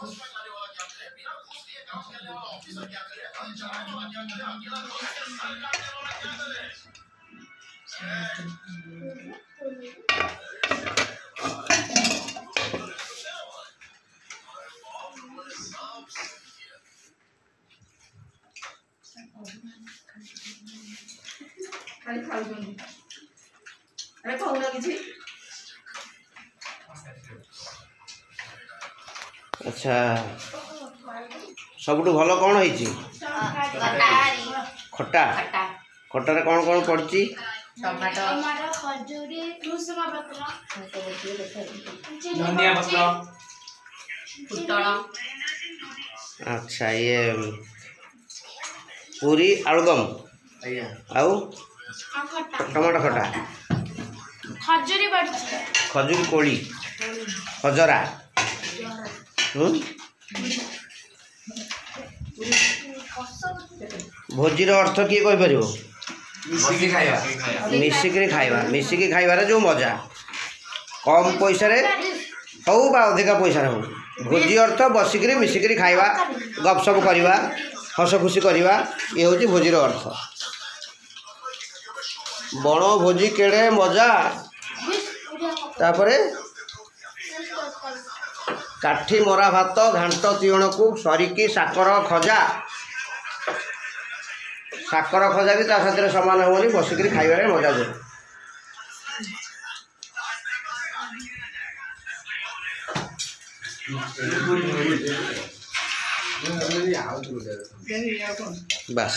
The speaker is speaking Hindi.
खाली खाऊ अरे कहूना किसी अच्छा सबुठु भल कौन होइछि खट्टा खट्टा रे कौन कौन पड़छि टमाटो खजूरी भुसुंगा पत्र धनिया पत्र फुटण अच्छा ये पूरी आलुदम आउ टमाटो खट्टा खजूरी पड़छि खजूर कोली खजरा भोजीर अर्थ किए कहि परिबो मिसिकी खाइबार जो मजा कम पैसा रे हो बा अधिका पैसा हो भोजी अर्थ बसिक मिसिक खाइबा गपसप करवा हस खुशी करवा ये हूँ भोजीर अर्थ बण भोजी केड़े मजा तापरे काठी मरा भात घांट तिण को सरिकी साकर खजा भी ता साथ सामान होनी बसिक खाइबार मजा दे बस।